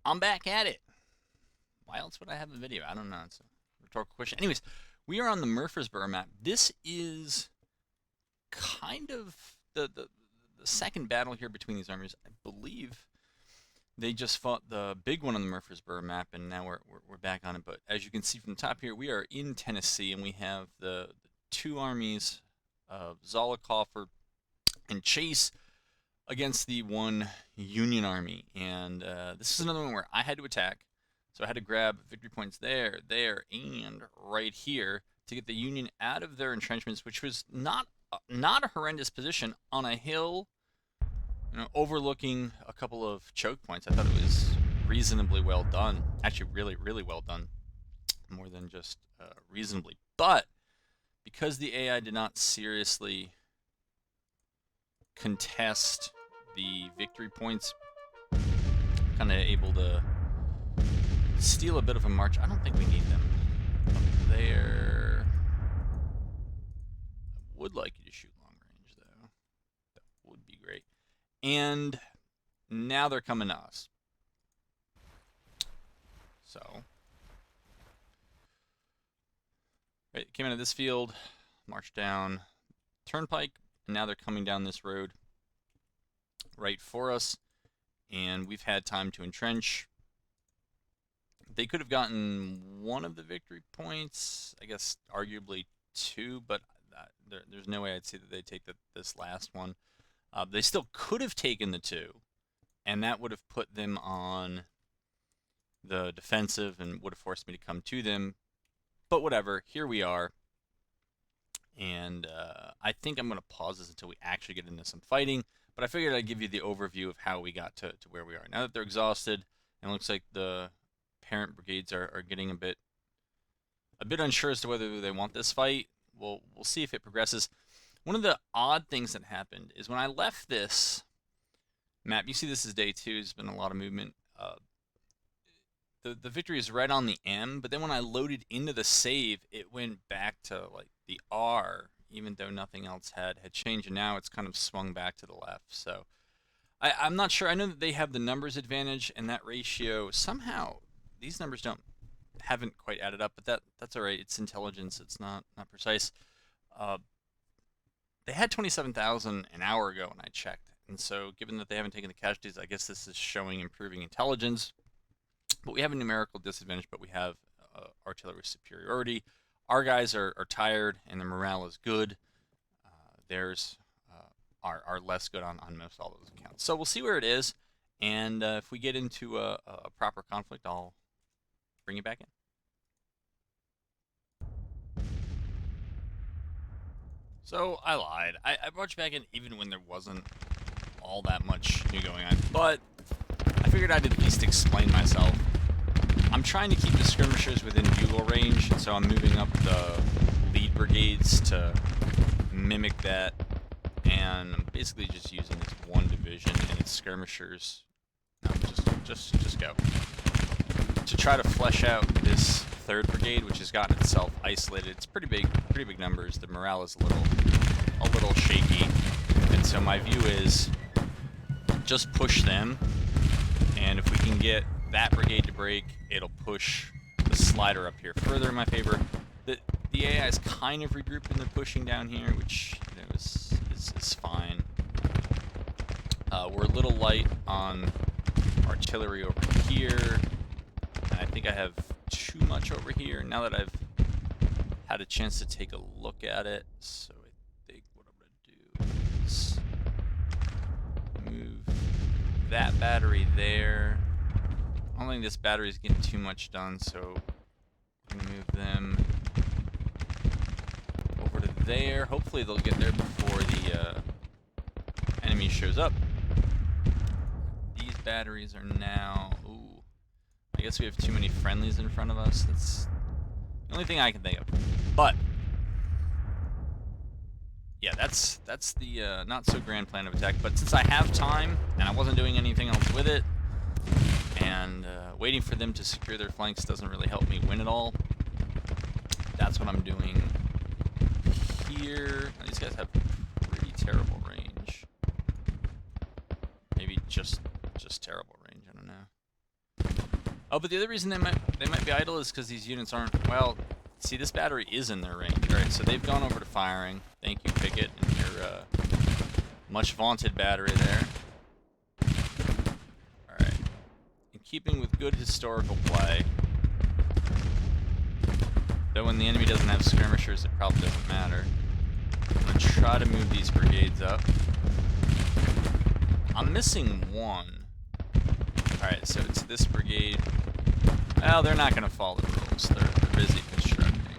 I'm back at it. Why else would I have a video? I don't know. It's a rhetorical question. Anyways, we are on the Murfreesboro map. This is kind of the second battle here between these armies. I believe they just fought the big one on the Murfreesboro map, and now we're back on it. But as you can see from the top here, we are in Tennessee, and we have the two armies of Zollicoffer and Chase against the one Union army. And this is another one where I had to attack. So I had to grab victory points there, and right here to get the Union out of their entrenchments, which was not a horrendous position on a hill, overlooking a couple of choke points. I thought it was reasonably well done. Actually, really, really well done. More than just reasonably. But because the AI did not seriously contest the victory points, kind of able to steal a bit of a march. I don't think we need them up there. I would like you to shoot long range, though. That would be great. And now they're coming to us. So, right, came out of this field, marched down Turnpike, and now they're coming down this road right for us. And we've had time to entrench. They could have gotten one of the victory points, I guess arguably two, but there's no way I'd say that they'd take this last one. They still could have taken the two, and that would have put them on the defensive and would have forced me to come to them. But whatever, here we are. And I think I'm going to pause this until we actually get into some fighting. But I figured I'd give you the overview of how we got to where we are. Now that they're exhausted, and it looks like the parent brigades are getting a bit unsure as to whether they want this fight. We'll see if it progresses. One of the odd things that happened is when I left this map, you see this is day 2, there's been a lot of movement. The victory is right on the M, but then when I loaded into the save, it went back to like the R, even though nothing else had changed, and now it's kind of swung back to the left. So I'm not sure. I know that they have the numbers advantage, and that ratio somehow these numbers haven't quite added up, but that's all right. It's intelligence. It's not precise. They had 27,000 an hour ago when I checked, and so given that they haven't taken the casualties, I guess this is showing improving intelligence. But we have a numerical disadvantage, but we have artillery superiority. Our guys are tired, and their morale is good. Theirs are less good on most all those accounts. So we'll see where it is, and if we get into a proper conflict, I'll bring you back in. So I lied. I brought you back in even when there wasn't all that much new going on, but I figured I'd at least explain myself. I'm trying to keep the skirmishers within bugle range, so I'm moving up the lead brigades to mimic that, and I'm basically just using this one division and its skirmishers. No, just go. To try to flesh out this 3rd brigade, which has gotten itself isolated. It's pretty big numbers. The morale is a little shaky, and so my view is just push them, and if we can get that brigade to break, it'll push the slider up here further in my favor. The AI is kind of regrouped and they're pushing down here, which is fine. We're a little light on artillery over here, and I think I have too much over here now that I've had a chance to take a look at it. So I think what I'm going to do is move that battery there. I don't think this battery is getting too much done, so I'm going to move them over to there. Hopefully they'll get there before the enemy shows up. These batteries are now... Ooh. I guess we have too many friendlies in front of us. That's the only thing I can think of. But yeah, that's the not so grand plan of attack. But since I have time, and I wasn't doing anything else with it, and waiting for them to secure their flanks doesn't really help me win at all. That's what I'm doing here. These guys have pretty terrible range. Maybe just terrible range, I don't know. Oh, but the other reason they might be idle is because these units aren't, well, see, this battery is in their range. Alright, so they've gone over to firing. Thank you, Pickett, and your much vaunted battery there. Alright. In keeping with good historical play, though when the enemy doesn't have skirmishers, it probably doesn't matter. I'm going to try to move these brigades up. I'm missing one. Alright, so it's this brigade. Well, they're not going to follow the rules. They're busy constructing.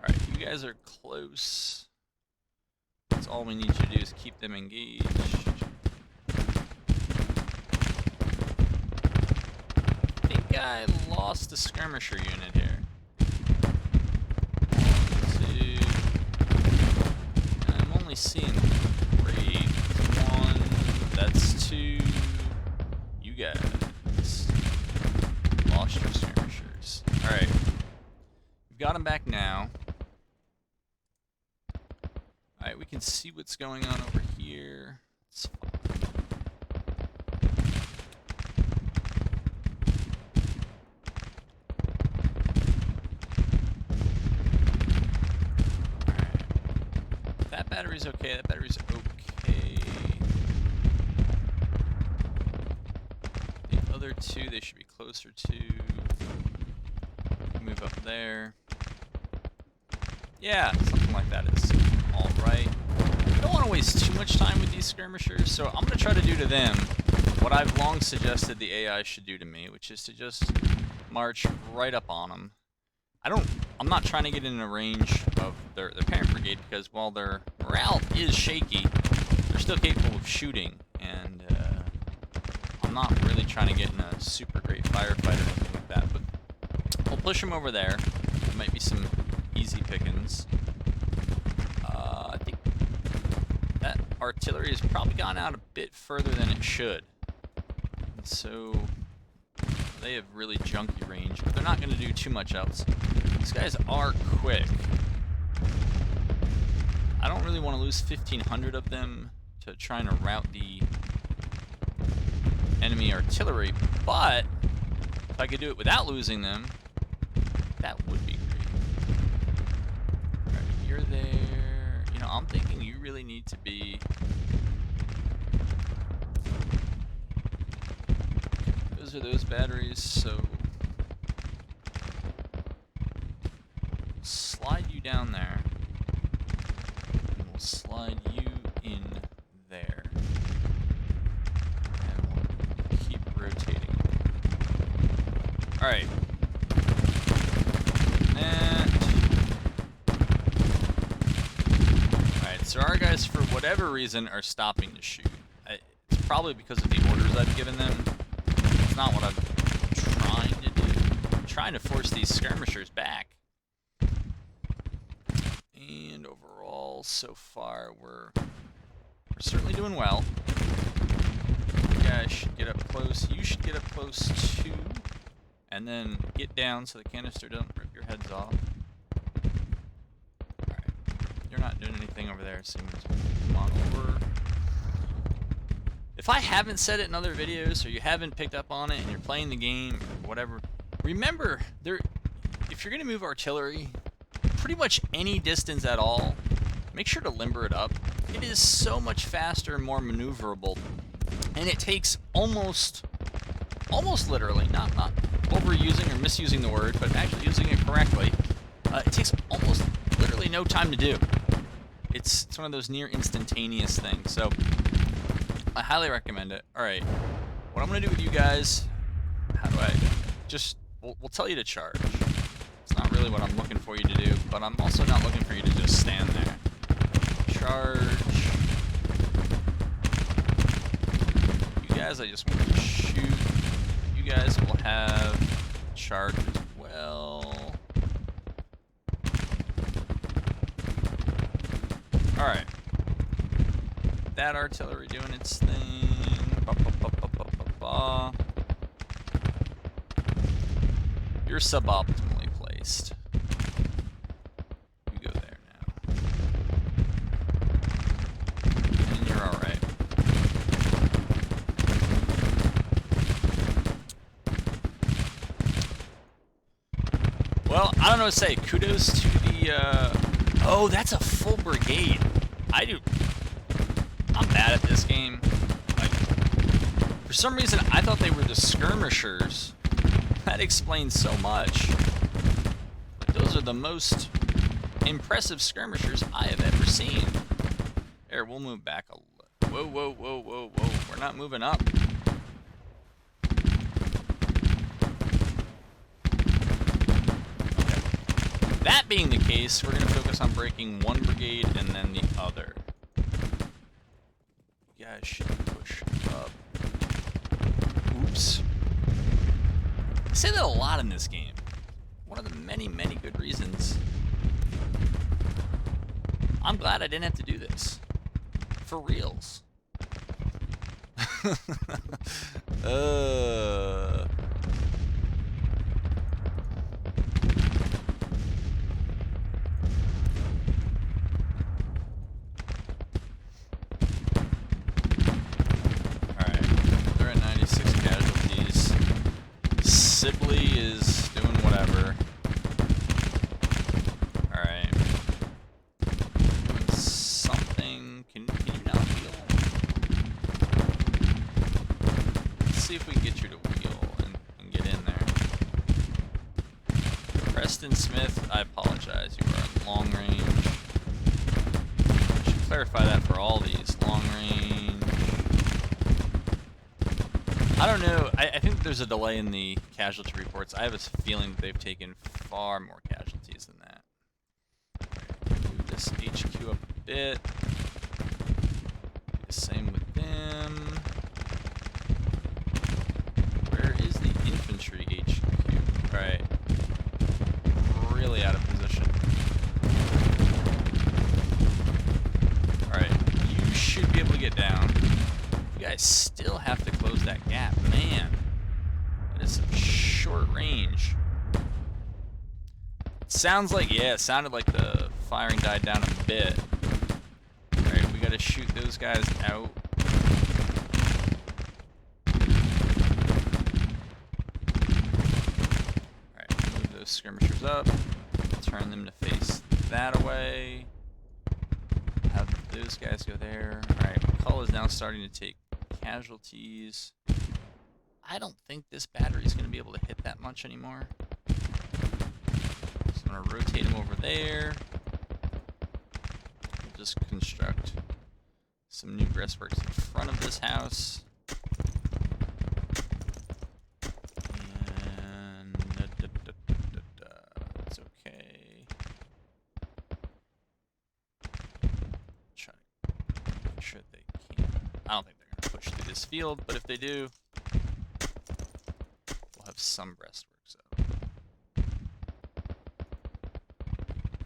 Alright, you guys are close. That's all we need you to do is keep them engaged. I think I lost a skirmisher unit here. 1, 2. I'm only seeing 3. 1. That's 2. You guys lost your skirmishers. Alright. We've got them back now. Alright, we can see what's going on over here. It's fine. Alright. That battery's okay, that battery's okay. The other two, they should be closer to. Move up there. Yeah, something like that is alright. I don't want to waste too much time with these skirmishers, so I'm going to try to do to them what I've long suggested the AI should do to me, which is to just march right up on them. I'm not trying to get in a range of their parent brigade, because while their morale is shaky, they're still capable of shooting, and I'm not really trying to get in a super great firefight or anything like that, but we'll push them over there. There might be some easy pickings. I think that artillery has probably gone out a bit further than it should. And so they have really junky range, but they're not going to do too much else. These guys are quick. I don't really want to lose 1,500 of them to trying to rout the enemy artillery, but if I could do it without losing them, that would be great. Alright, you're there. You know, I'm thinking you really need to be... Those are those batteries, so... slide you down there. And we'll slide you in there. And we'll keep rotating. Alright. Alright, so our guys, for whatever reason, are stopping to shoot. It's probably because of the orders I've given them. It's not what I'm trying to do. I'm trying to force these skirmishers back. And overall, so far, we're certainly doing well. You guys should get up close. You should get up close too. And then get down so the canister doesn't rip your heads off. Alright. You're not doing anything over there, so come on over. If I haven't said it in other videos, or you haven't picked up on it, and you're playing the game, or whatever, remember, if you're going to move artillery, pretty much any distance at all, make sure to limber it up. It is so much faster and more maneuverable, and it takes almost literally, not overusing or misusing the word, but actually using it correctly, it takes almost literally no time to do. It's one of those near instantaneous things, so I highly recommend it. Alright, what I'm going to do with you guys, how do I, we'll tell you to charge. It's not really what I'm looking for you to do, but I'm also not looking for you to just stand there. Charge. You guys, I just want to shoot. You guys will have charge as well. Alright. That artillery doing its thing. Ba, ba, ba, ba, ba, ba, ba. You're suboptimally placed. You go there now. And you're alright. Well, I don't know what to say. Kudos to the, oh, that's a full brigade. I'm bad at this game. Like, for some reason, I thought they were the skirmishers. That explains so much. Those are the most impressive skirmishers I have ever seen. There, we'll move back a little. Whoa, whoa, whoa, whoa, whoa. We're not moving up. Okay. That being the case, we're going to focus on breaking one brigade and then the other. You guys should push up. Oops. I say that a lot in this game. One of the many, many good reasons. I'm glad I didn't have to do this. For reals. Alright, they're at 96 casualties. Sibley is doing whatever. Alright. Doing something. Can you now heal? Let's see if we can get you to wheel and get in there. Preston Smith, I apologize. You are in long range. I should clarify that for all these. Long range. I don't know. I think there's a delay in the casualty reports. I have a feeling that they've taken far more casualties than that. Move this HQ up a bit. Do the same with them. Where is the infantry HQ? Alright. Really out of position. Alright. You should be able to get down. You guys still have to close that gap. Man. That is some short range. Sounds like, yeah, it sounded like the firing died down a bit. Alright, we gotta shoot those guys out. Alright, move those skirmishers up. Turn them to face that away. Have those guys go there. Alright, McCall is now starting to take casualties. I don't think this battery is going to be able to hit that much anymore. So I'm going to rotate him over there. We'll just construct some new breastworks in front of this house. And it's okay. Try to make sure they can. I don't think they're going to push through this field, but if they do, we'll have some breastworks up.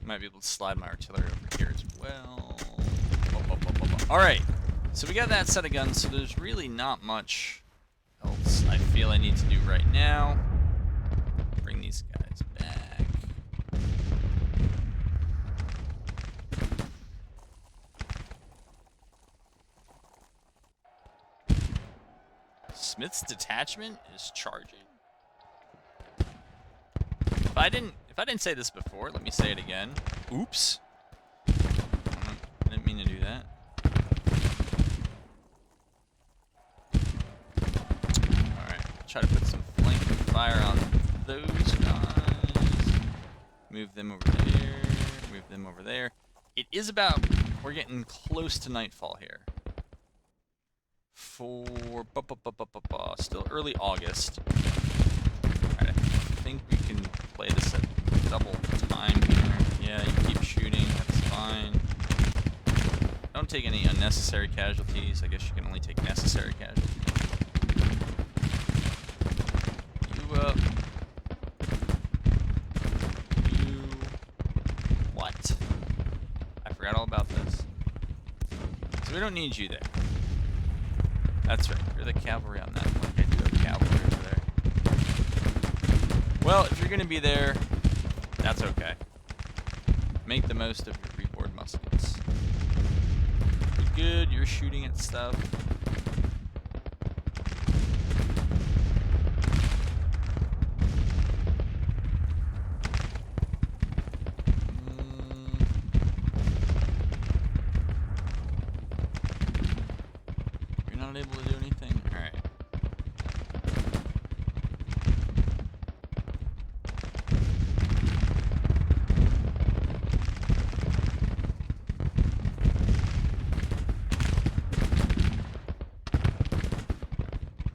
Might be able to slide my artillery over here as well. Alright, so we got that set of guns, so there's really not much else I feel I need to do right now. Bring these guys back. Smith's detachment is charging. If I didn't say this before, let me say it again. Oops. I didn't mean to do that. Alright, try to put some flank fire on those guys. Move them over there. Move them over there. It is about, we're getting close to nightfall here. For still early August. Alright, I think we can play this at double time here. Yeah, you keep shooting, that's fine. Don't take any unnecessary casualties. I guess you can only take necessary casualties. You what? I forgot all about this. So we don't need you there. That's right, you're the cavalry on that one. I do have cavalry over there. Well, if you're going to be there, that's okay. Make the most of your reboard muskets. You're good, you're shooting at stuff. not able to do anything? Alright.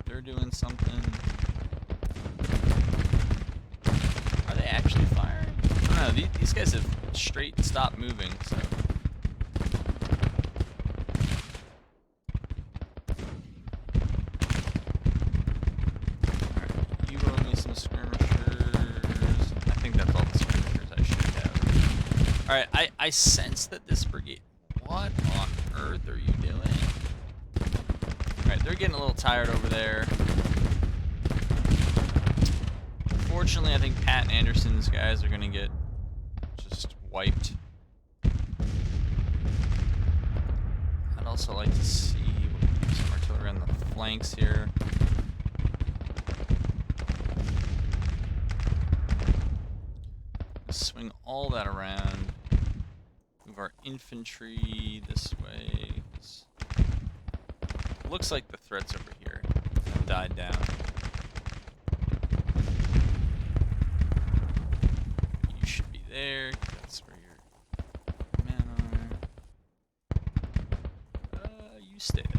They're doing something. Are they actually firing? I don't know. These guys have straight stopped moving, so. Alright, I sense that this brigade... What on earth are you doing? Alright, they're getting a little tired over there. Unfortunately, I think Pat and Anderson's guys are going to get just wiped. I'd also like to see some artillery on the flanks here. Swing all that around. Move our infantry this way. Looks like the threats over here have died down. You should be there. That's where your men are. You stay there.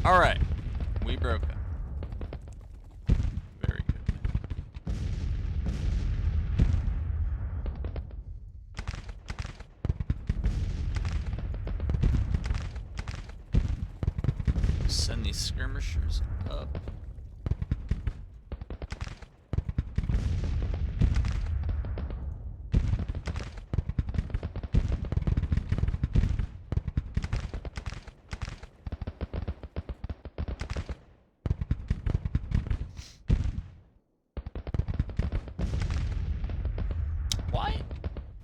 Alright. We broke them. Very good. Send these skirmishers up.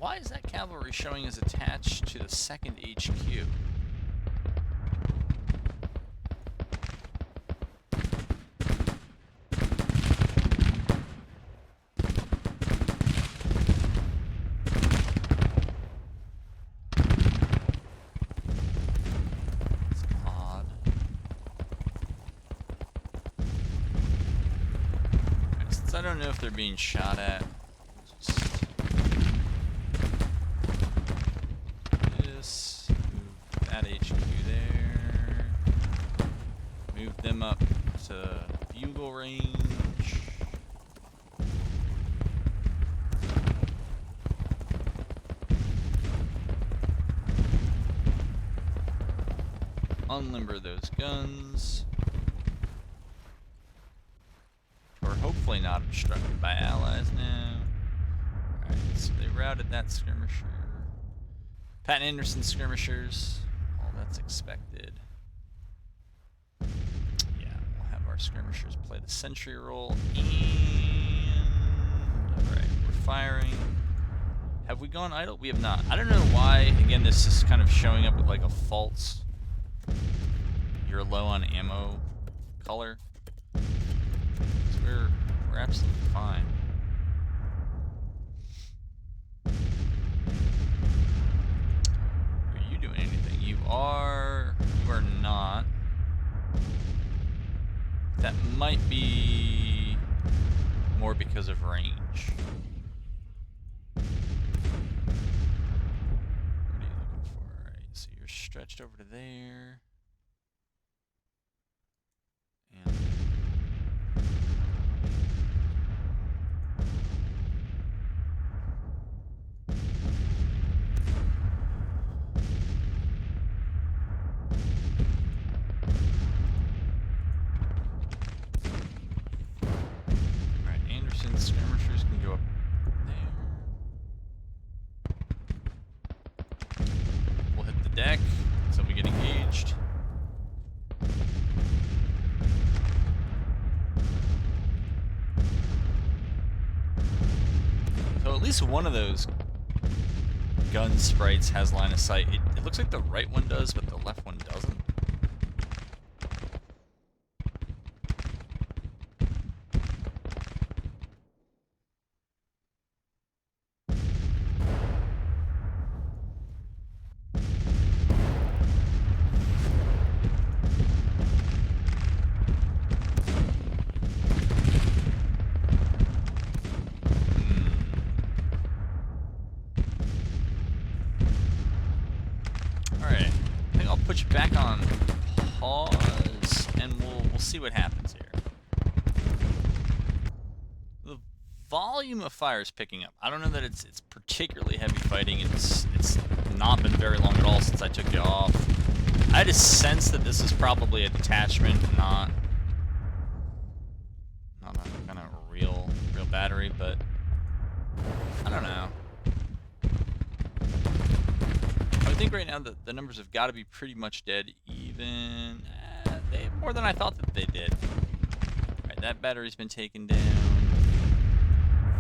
Why is that cavalry showing as attached to the 2nd HQ? It's odd. Since I don't know if they're being shot at, them up to bugle range. Unlimber those guns. We're hopefully not obstructed by allies now. Alright, so they routed that skirmisher. Pat and Anderson skirmishers. All that's expected. Skirmishers play the sentry role, and alright, we're firing. Have we gone idle? We have not. I don't know why, again, this is kind of showing up with like a false you're low on ammo color. So we're absolutely fine. Are you doing anything? You are not. That might be more because of range. What are you looking for? Alright, so you're stretched over to there. And skirmishers can go up there. We'll hit the deck until we get engaged. So at least one of those gun sprites has line of sight. It looks like the right one does, but the left one doesn't. back on pause, and we'll see what happens here. The volume of fire is picking up. I don't know that it's particularly heavy fighting. It's not been very long at all since I took you off. I had a sense that this is probably a detachment, not a kind of real battery, but I don't know. I think right now the numbers have got to be pretty much dead. Even they have more than I thought that they did. All right, that battery's been taken down.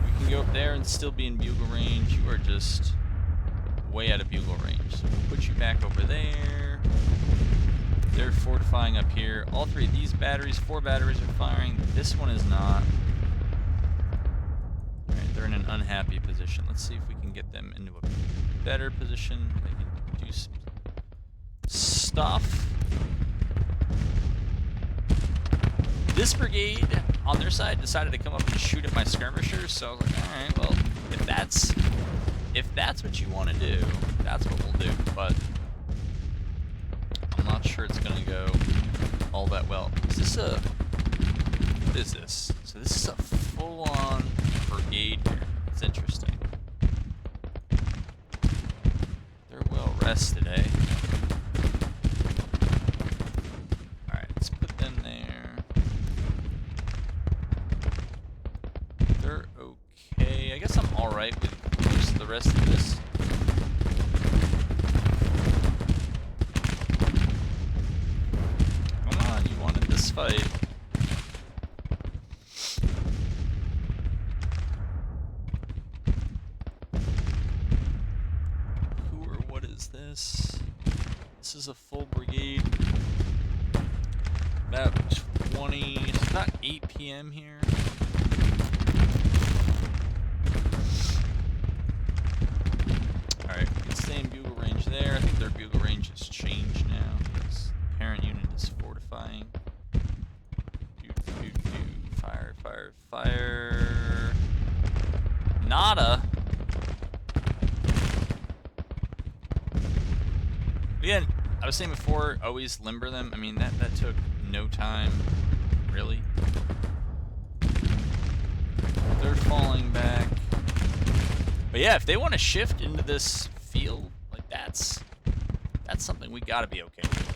We can go up there and still be in bugle range. You are just way out of bugle range. So we'll put you back over there. They're fortifying up here. All three of these batteries, 4 batteries are firing. This one is not. Alright, they're in an unhappy position. Let's see if we can get them into a better position. They can do some stuff. This brigade, on their side, decided to come up and shoot at my skirmishers, so I was like, alright, well, if that's what you want to do, that's what we'll do, but I'm not sure it's going to go all that well. Is this a... What is this? So this is a full-on brigade here. It's interesting. They're well rested, eh? Alright, let's put them there. They're okay. I guess I'm alright with most of the rest of this. Fight. Who or what is this? This is a full brigade. About 20, it's about 8 p.m. here. Alright, we can stay in bugle range there. I think their bugle range has changed now because the parent unit is fortifying. Fire, fire, fire. Nada. Again, I was saying before, always limber them. I mean, that took no time, really. They're falling back. But yeah, if they want to shift into this field, like that's something we gotta be okay with.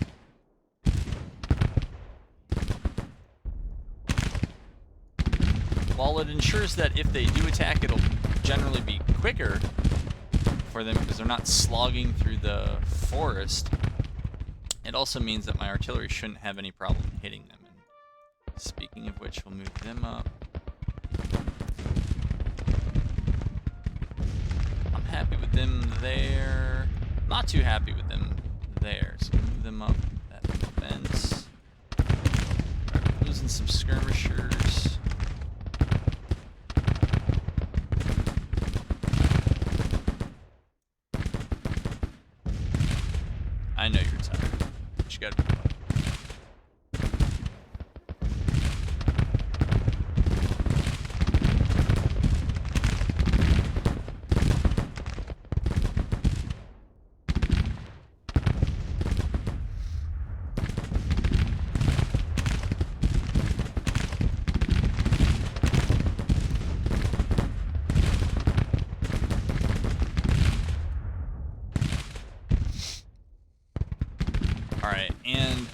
While it ensures that if they do attack, it'll generally be quicker for them because they're not slogging through the forest, it also means that my artillery shouldn't have any problem hitting them. And speaking of which, we'll move them up. I'm happy with them there. Not too happy with them there, so we'll move them up that fence. Right, losing some skirmishers. I know you're tired, but you gotta be quiet. Alright, and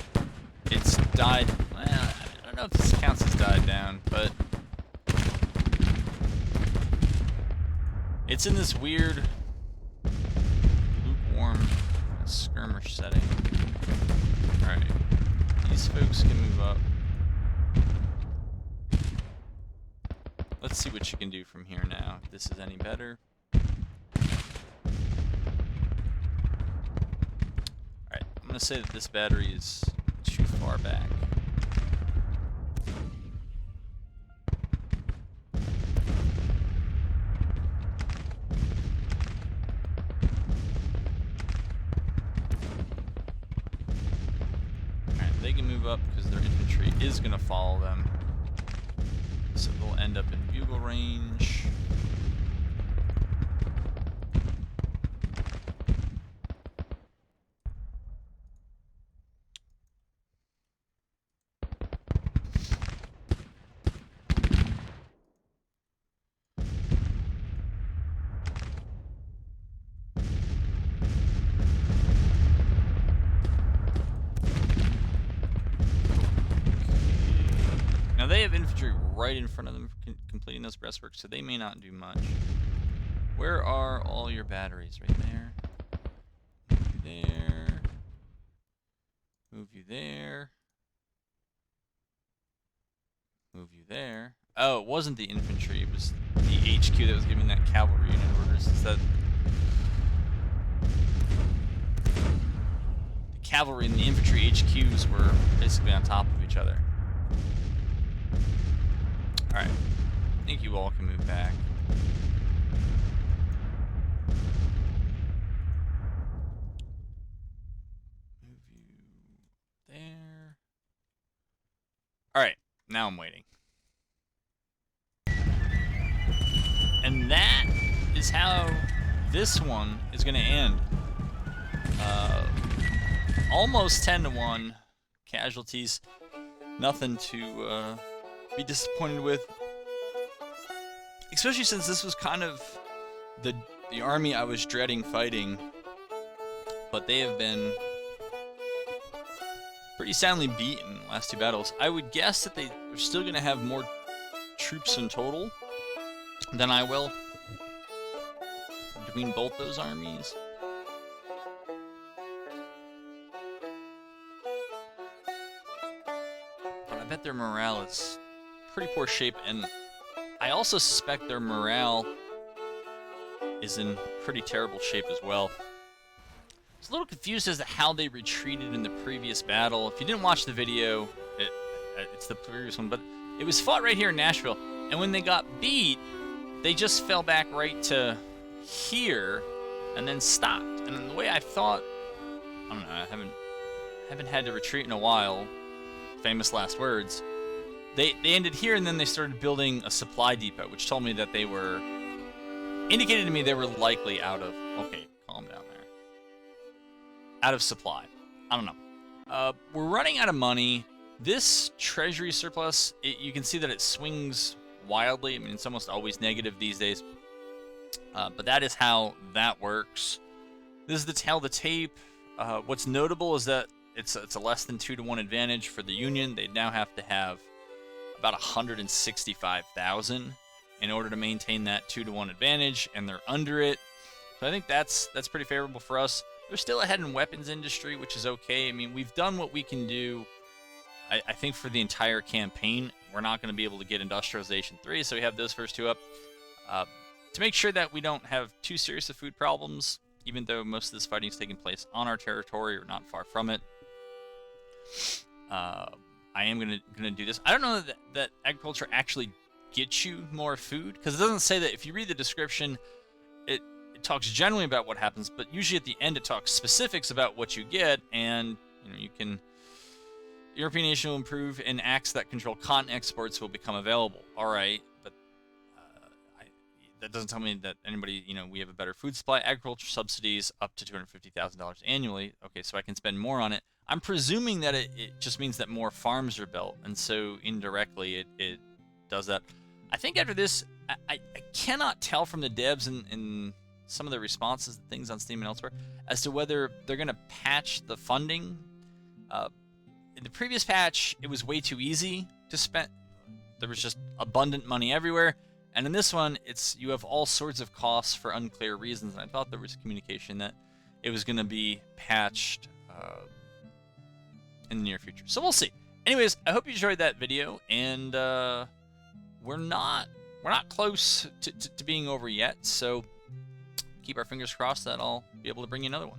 it's died. Well, I don't know if this counts as died down, but it's in this weird lukewarm skirmish setting. Alright, these folks can move up. Let's see what you can do from here now, if this is any better. I'm going to say that this battery is too far back. Alright, they can move up because their infantry is going to follow them. So they'll end up in bugle range. they have infantry right in front of them completing those breastworks, so they may not do much. Where are all your batteries? Right there. Move you there. Move you there. Move you there. Oh, it wasn't the infantry, it was the HQ that was giving that cavalry unit orders. It's that the cavalry and the infantry HQs were basically on top of each other. Alright. I think you all can move back. Move you there. Alright, now I'm waiting. And that is how this one is going to end. Almost 10-1 casualties. Nothing to be disappointed with. Especially since this was kind of the army I was dreading fighting. But they have been pretty soundly beaten in the last two battles. I would guess that they're still going to have more troops in total than I will between both those armies. But I bet their morale is pretty poor shape, and I also suspect their morale is in pretty terrible shape as well. I was a little confused as to how they retreated in the previous battle. If you didn't watch the video, it's the previous one, but it was fought right here in Nashville, and when they got beat, they just fell back right to here and then stopped. And the way I thought, I don't know, I haven't had to retreat in a while. Famous last words. They ended here, and then they started building a supply depot, which told me that they were indicated to me they were likely out of. Okay, calm down there. Out of supply. I don't know. We're running out of money. This treasury surplus, you can see that it swings wildly. I mean, it's almost always negative these days. But that is how that works. This is the tail of the tape. What's notable is that it's a less than 2-to-1 advantage for the Union. They now have to have about 165,000 in order to maintain that 2-to-1 advantage, and they're under it. So I think that's pretty favorable for us. They're still ahead in weapons industry, which is okay. I mean, we've done what we can do. I think for the entire campaign, we're not going to be able to get Industrialization 3, so we have those first two up. To make sure that we don't have too serious of food problems, even though most of this fighting is taking place on our territory or not far from it, I am gonna do this. I don't know that agriculture actually gets you more food, because it doesn't say that. If you read the description, it talks generally about what happens, but usually at the end it talks specifics about what you get, and you can. European nation will improve, and acts that control cotton exports will become available. All right, but that doesn't tell me that anybody, we have a better food supply. Agriculture subsidies up to $250,000 annually. Okay, so I can spend more on it. I'm presuming that it just means that more farms are built, and so indirectly it does that. I think after this, I cannot tell from the devs and some of the responses and things on Steam and elsewhere as to whether they're going to patch the funding. In the previous patch, it was way too easy to spend. There was just abundant money everywhere. And in this one, you have all sorts of costs for unclear reasons. And I thought there was communication that it was going to be patched in the near future. So we'll see. Anyways, I hope you enjoyed that video. And we're not close to being over yet. So keep our fingers crossed that I'll be able to bring you another one.